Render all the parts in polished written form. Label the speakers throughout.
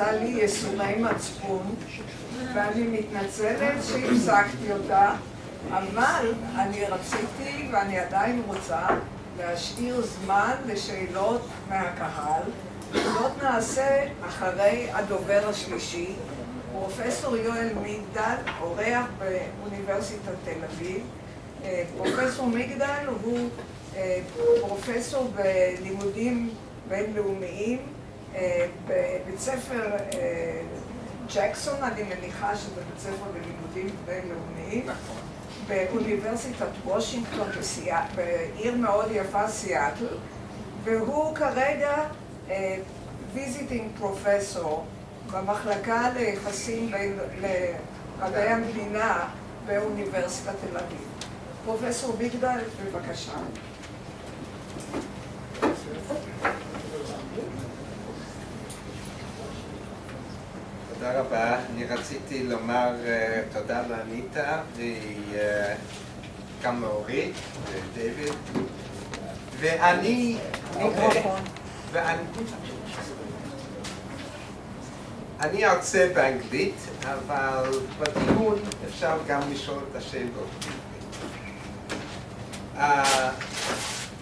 Speaker 1: וסאלי יישומי מצפון, ואני מתנצלת שהפסקתי אותה, אבל אני רציתי ואני עדיין רוצה להשאיר זמן לשאלות מהקהל. זאת נעשה אחרי הדובר השלישי, פרופסור יואל מגדל, אורח באוניברסיטת תל אביב. פרופסור מגדל הוא פרופסור בלימודים בינלאומיים בבית ספר ג'קסון, אני מניחה שזה בית ספר ללימודים בינלאומיים, באוניברסיטת וושינגטון, בעיר מאוד יפה, סיאטל, והוא כרגע visiting פרופסור במחלקה ליחסים בין מדעי המדינה באוניברסיטת תל אביב. פרופסור מגדל, בבקשה.
Speaker 2: תודה רבה. אני רציתי לומר תודה לאניטה וגם לאורית ודייוויד. אני ארצה באנגלית, אבל בדיון אפשר גם לשאול את השאלות.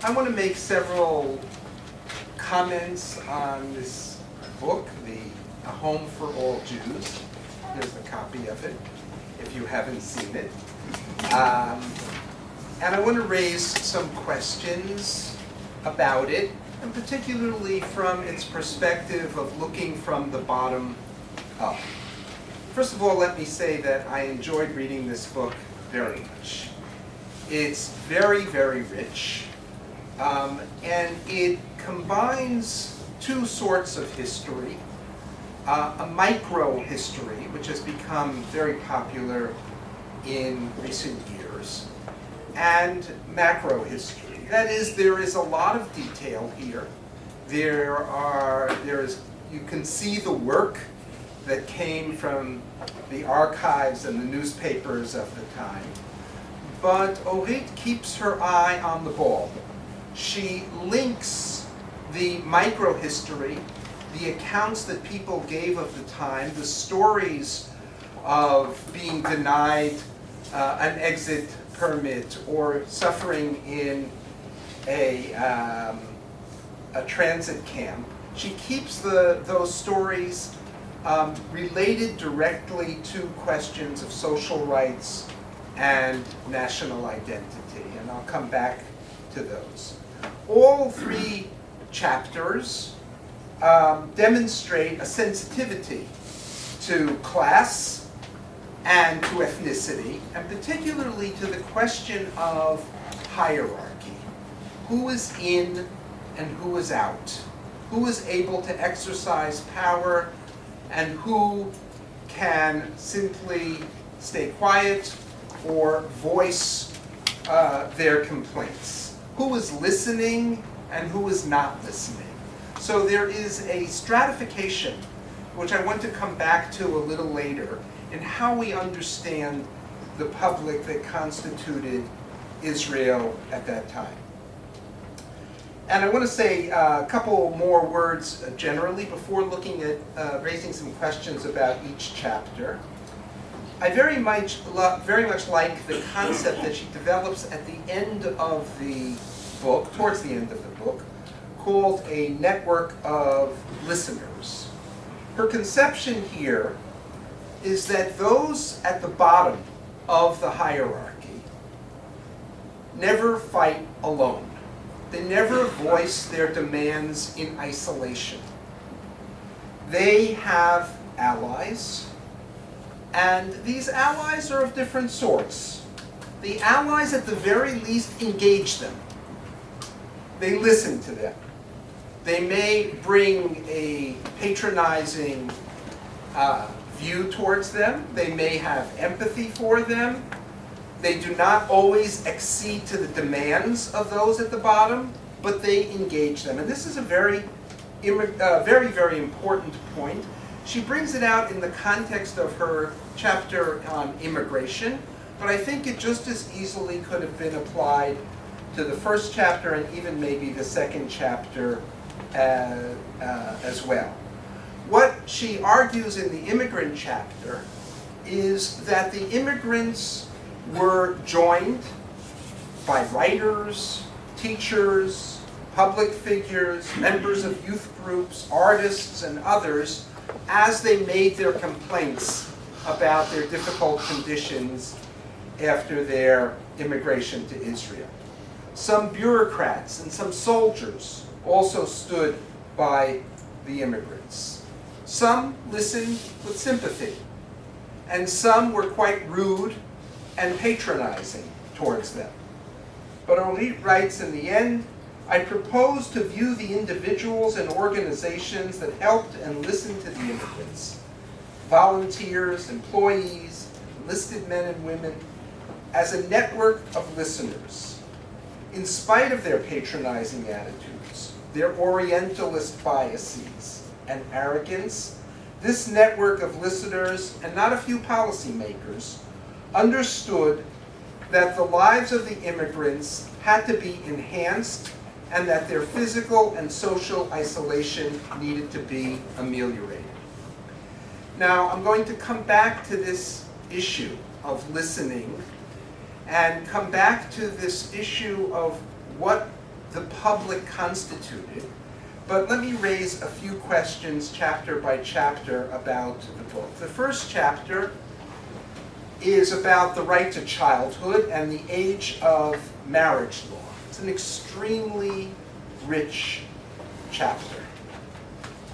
Speaker 2: I want to make several comments on this book, A Home for All Jews. There's a copy of it, if you haven't seen it. And I want to raise some questions about it, and particularly from its perspective of looking from the bottom up. First of all, let me say that I enjoyed reading this book very much. It's very, very rich, and it combines two sorts of history. A micro history, which has become very popular in recent years, and macro history. That is, there is a lot of detail here. You can see the work that came from the archives and the newspapers of the time. But Orit keeps her eye on the ball. She links the micro history, the accounts that people gave of the time, the stories of being denied an exit permit or suffering in a transit camp. She keeps those stories related directly to questions of social rights and national identity, and I'll come back to those. All three chapters demonstrate a sensitivity to class and to ethnicity, and particularly to the question of hierarchy. Who is in and who is out? Who is able to exercise power and who can simply stay quiet or voice their complaints? Who is listening and who is not listening? So there is a stratification, which I want to come back to a little later, in how we understand the public that constituted Israel at that time. And I want to say a couple more words generally before looking at raising some questions about each chapter. I very much like the concept that she develops at the end of the book, towards the end of the book, called a network of listeners. Her conception here is that those at the bottom of the hierarchy never fight alone. They never voice their demands in isolation. They have allies, and these allies are of different sorts. The allies at the very least engage them. They listen to them. They may bring a patronizing view towards them. They may have empathy for them. They do not always accede to the demands of those at the bottom, but they engage them. And this is a very, very important point. She brings it out in the context of her chapter on immigration, but I think it just as easily could have been applied to the first chapter and even maybe the second chapter as well. What she argues in the immigrant chapter is that the immigrants were joined by writers, teachers, public figures, members of youth groups, artists, and others as they made their complaints about their difficult conditions after their immigration to Israel. Some bureaucrats and some soldiers also stood by the immigrants. Some listened with sympathy, and some were quite rude and patronizing towards them. But Orit writes in the end, I propose to view the individuals and organizations that helped and listened to the immigrants, volunteers, employees, enlisted men and women, as a network of listeners. In spite of their patronizing attitudes, their Orientalist biases and arrogance, this network of listeners, and not a few policymakers, understood that the lives of the immigrants had to be enhanced and that their physical and social isolation needed to be ameliorated. Now, I'm going to come back to this issue of listening and come back to this issue of what the public constituted. But let me raise a few questions chapter by chapter about the book. The first chapter is about the right to childhood and the age of marriage law. It's an extremely rich chapter.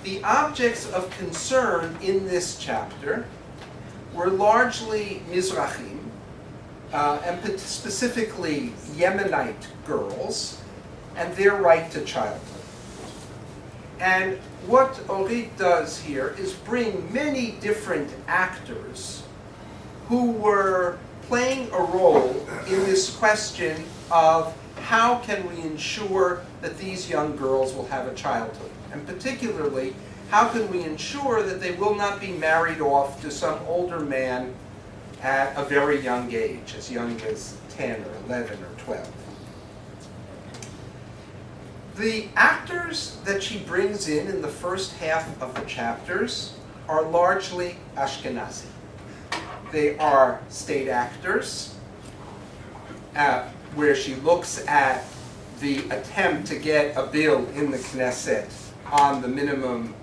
Speaker 2: The objects of concern in this chapter were largely Mizrahim, and specifically Yemenite girls, and their right to childhood. And what Orit does here is bring many different actors who were playing a role in this question of how can we ensure that these young girls will have a childhood? And particularly, how can we ensure that they will not be married off to some older man at a very young age, as young as 10 or 11 or 12? The actors that she brings in the first half of the chapters are largely Ashkenazi. They are state actors, where she looks at the attempt to get a bill in the Knesset on the minimum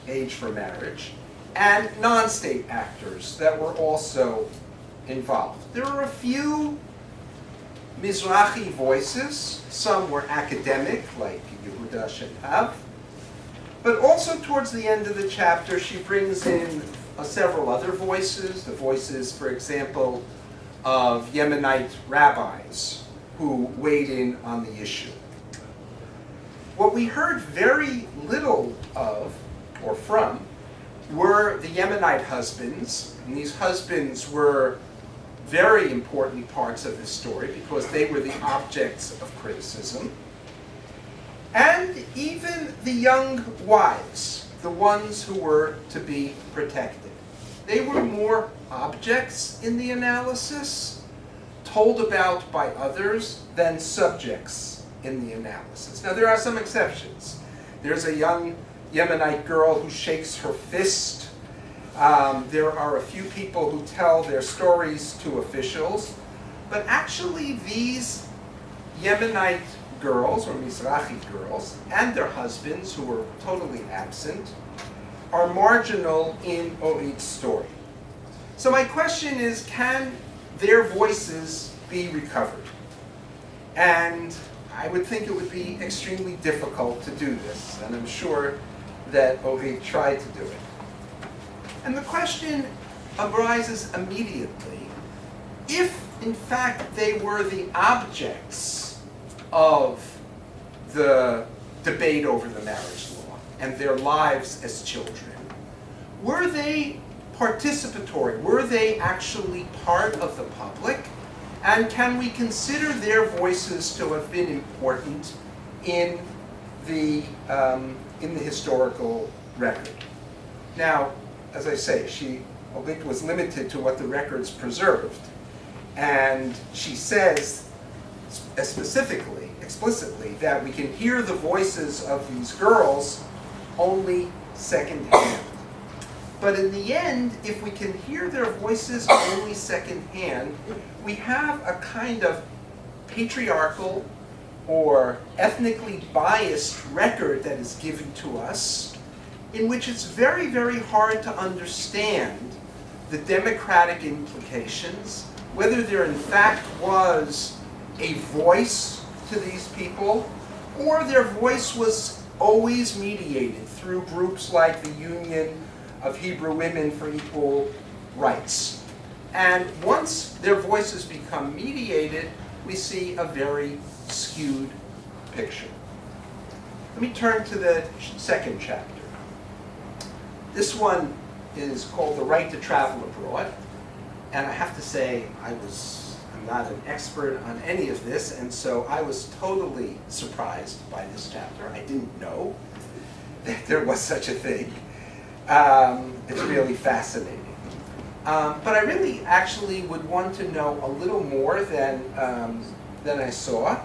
Speaker 2: age for marriage, and non-state actors that were also involved. There are a few Mizrahi voices. Some were academic, like Yehuda Shenhav, but also towards the end of the chapter she brings in several other voices, the voices, for example, of Yemenite rabbis who weighed in on the issue. What we heard very little of, or from, were the Yemenite husbands, and these husbands were very important parts of this story because they were the objects of criticism, and even the young wives, the ones who were to be protected. They were more objects in the analysis, told about by others, than subjects in the analysis. Now, there are some exceptions. There's a young Yemenite girl who shakes her fist. There are a few people who tell their stories to officials. But actually, these Yemenite girls, or Mizrahi girls, and their husbands, who were totally absent, are marginal in Orit's story. So my question is, can their voices be recovered? And I would think it would be extremely difficult to do this, and I'm sure that Orit tried to do it. And the question arises immediately, if in fact they were the objects of the debate over the marriage law and their lives as children, were they participatory? Were they actually part of the public? And can we consider their voices to have been important in the historical record? Now, as I say, Orit was limited to what the records preserved, and she says explicitly, that we can hear the voices of these girls only secondhand. But in the end, if we can hear their voices only secondhand, we have a kind of patriarchal or ethnically biased record that is given to us, in which it's very, very hard to understand the democratic implications, whether there in fact was a voice to these people, or their voice was always mediated through groups like the Union of Hebrew Women for Equal Rights. And once their voices become mediated, we see a very skewed picture. Let me turn to the second chapter. This one is called The Right to Travel Abroad. And I have to say, I'm not an expert on any of this, and so I was totally surprised by this chapter. I didn't know that there was such a thing. It's really fascinating. But I really actually would want to know a little more than I saw.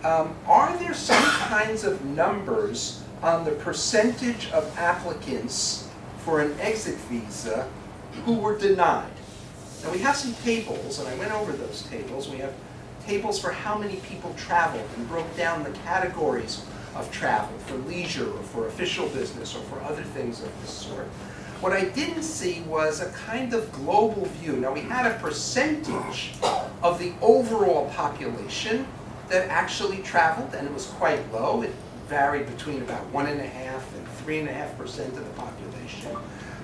Speaker 2: Are there some kinds of numbers on the percentage of applicants for an exit visa who were denied? Now we have some tables, and I went over those tables. We have tables for how many people traveled and broke down the categories of travel for leisure or for official business or for other things of this sort. What I didn't see was a kind of global view. Now we had a percentage of the overall population that actually traveled, and it was quite low. It varied between about 1.5% and 3.5% of the population.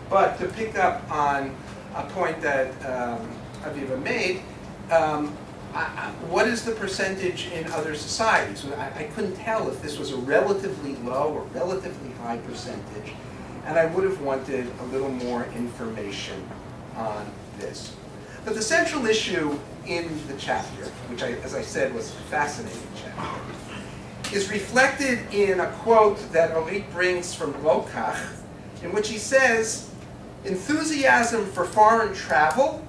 Speaker 2: But to pick up on a point that Aviva made, what is the percentage in other societies? I couldn't tell if this was a relatively low or relatively high percentage, and I would have wanted a little more information on this. But the central issue in the chapter, which as I said was a fascinating chapter, is reflected in a quote that Orit brings from Lokach, in which he says, "Enthusiasm for foreign travel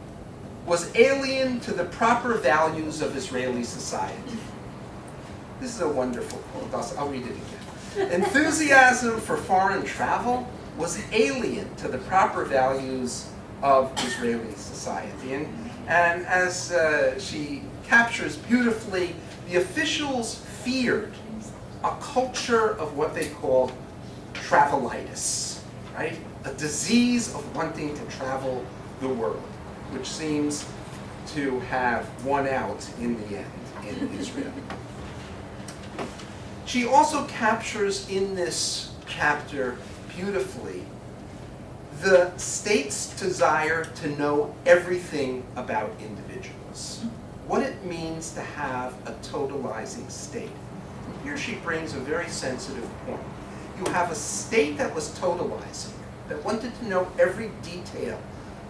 Speaker 2: was alien to the proper values of Israeli society." This is a wonderful quote. I'll read it again. "Enthusiasm for foreign travel was alien to the proper values of Israeli society." And as she captures beautifully, the officials feared a culture of what they called travelitis, right? A disease of wanting to travel the world, which seems to have won out in the end in Israel. She also captures in this chapter beautifully the state's desire to know everything about individuals, what it means to have a totalizing state. And here she brings a very sensitive point. You have a state that was totalizing, that wanted to know every detail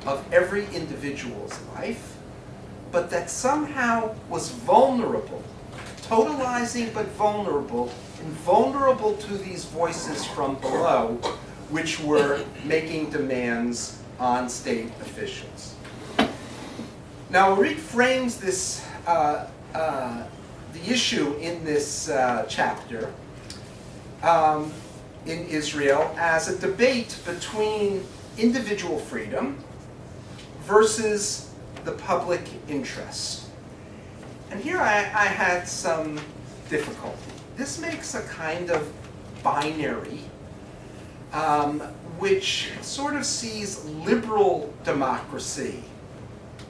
Speaker 2: of every individual's life, but that somehow was vulnerable, totalizing but vulnerable, and vulnerable to these voices from below, which were making demands on state officials. Now, Orit frames this, the issue in this chapter in Israel as a debate between individual freedom versus the public interest. And here I had some difficulty. This makes a kind of binary which sort of sees liberal democracy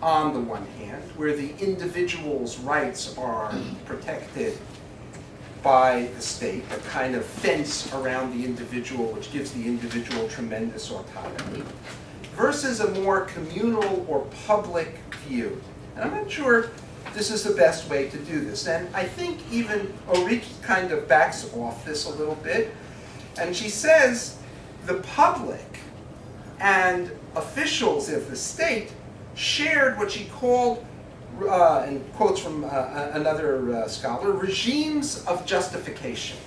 Speaker 2: on the one hand, where the individual's rights are protected by the state, a kind of fence around the individual which gives the individual tremendous autonomy, versus a more communal or public view. And I'm not sure this is the best way to do this. And I think even Orit kind of backs off this a little bit. And she says the public and officials of the state shared what she called, and quotes from another scholar, regimes of justification.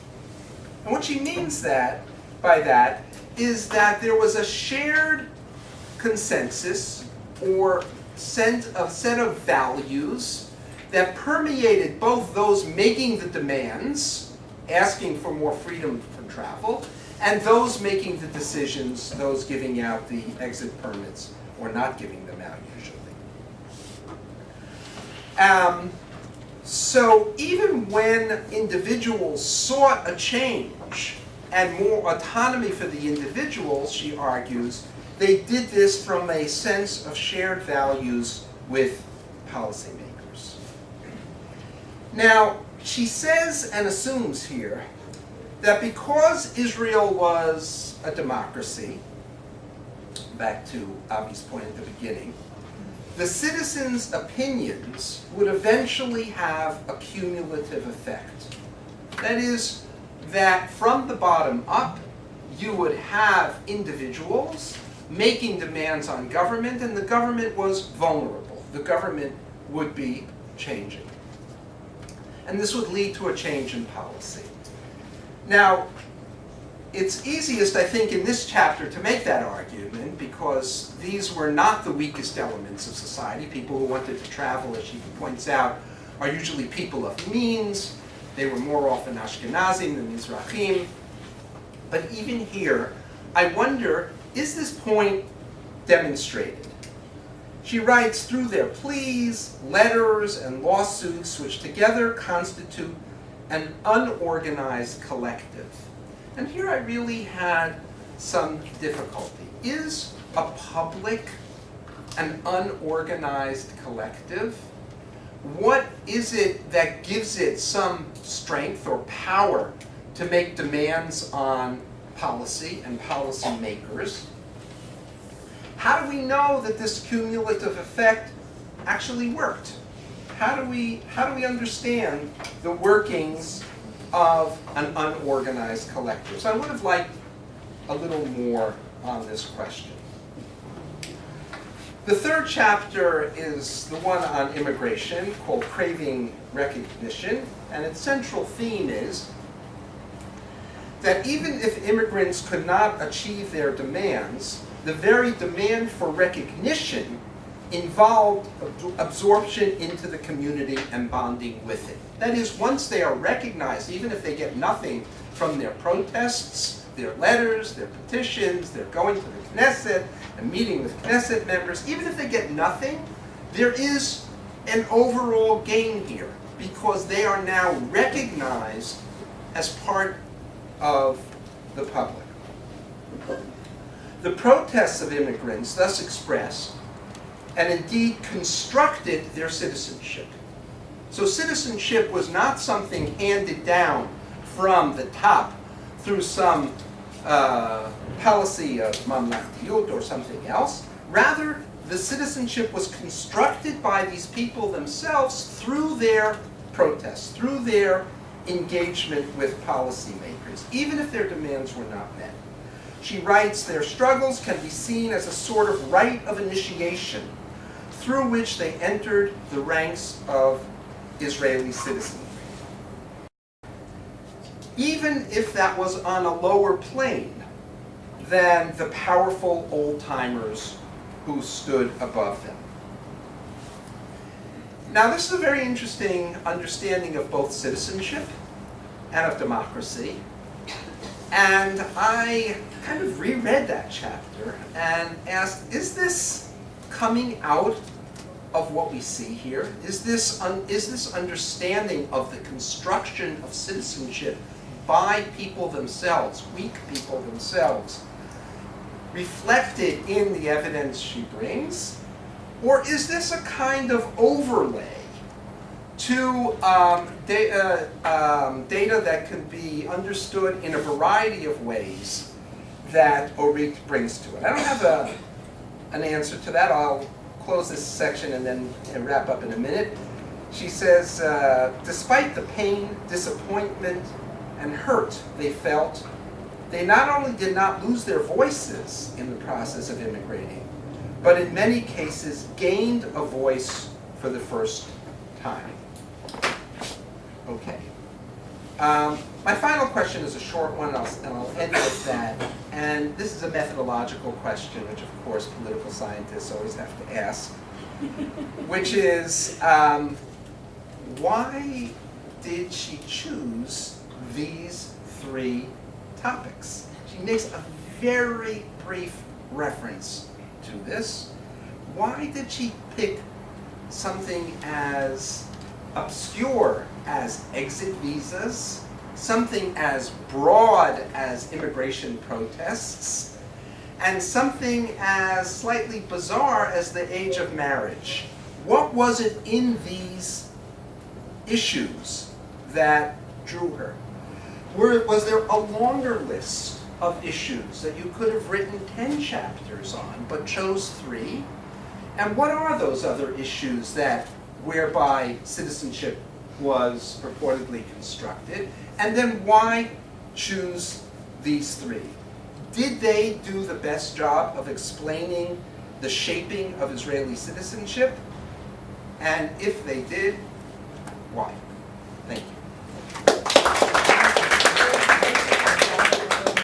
Speaker 2: And what she means by that is that there was a shared consensus or set of values that permeated both those making the demands, asking for more freedom for travel, and those making the decisions, those giving out the exit permits or not giving them out usually. So even when individuals sought a change and more autonomy for the individuals, she argues, they did this from a sense of shared values with policymakers. Now, she says and assumes here that because Israel was a democracy, back to Abiv's point at the beginning, the citizens' opinions would eventually have a cumulative effect. That is, that from the bottom up, you would have individuals making demands on government, and the government was vulnerable. The government would be changing. And this would lead to a change in policy. Now, it's easiest, I think, in this chapter to make that argument because these were not the weakest elements of society. People who wanted to travel, as she points out, are usually people of means. They were more often Ashkenazim than Mizrahim. But even here, I wonder, is this point demonstrated? She writes, through their pleas, letters, and lawsuits, which together constitute an unorganized collective. And here I really had some difficulty. Is a public an unorganized collective? What is it that gives it some strength or power to make demands on policy and policymakers? How do we know that this cumulative effect actually worked? How do we understand the workings of an unorganized collective? So I would have liked a little more on this question. The third chapter is the one on immigration, called Craving Recognition, and its central theme is that even if immigrants could not achieve their demands, the very demand for recognition involved absorption into the community and bonding with it. That is, once they are recognized, even if they get nothing from their protests, their letters, their petitions, they're going to the Knesset and meeting with Knesset members, even if they get nothing, there is an overall gain here because they are now recognized as part of the public. The protests of immigrants thus expressed and indeed constructed their citizenship. So citizenship was not something handed down from the top through some policy of mamlachtiyut or something else. Rather, the citizenship was constructed by these people themselves through their protests, through their engagement with policymakers, even if their demands were not met. She writes, their struggles can be seen as a sort of rite of initiation through which they entered the ranks of Israeli citizenry. Even if that was on a lower plane than the powerful old-timers who stood above them. Now, this is a very interesting understanding of both citizenship and of democracy. And I kind of reread that chapter and asked, is this coming out of what we see here? Is this understanding of the construction of citizenship by people themselves, weak people themselves, reflected in the evidence she brings? Or is this a kind of overlay to data that can be understood in a variety of ways that Orit brings to it? I don't have an answer to that. I'll close this section and then wrap up in a minute. She says, despite the pain, disappointment, and hurt they felt, they not only did not lose their voices in the process of immigrating, but in many cases gained a voice for the first time. Okay. My final question is a short one, and I'll end with that. And this is a methodological question, which of course political scientists always have to ask, which is, why did she choose these three topics? She makes a very brief reference to this. Why did she pick something as obscure as exit visas, something as broad as immigration protests, and something as slightly bizarre as the age of marriage? What was it in these issues that drew her? Was there a longer list of issues that you could have written 10 chapters on, but chose 3? And what are those other issues that whereby citizenship was purportedly constructed? And then why choose these 3? Did they do the best job of explaining the shaping of Israeli citizenship? And if they did, why? Thank you.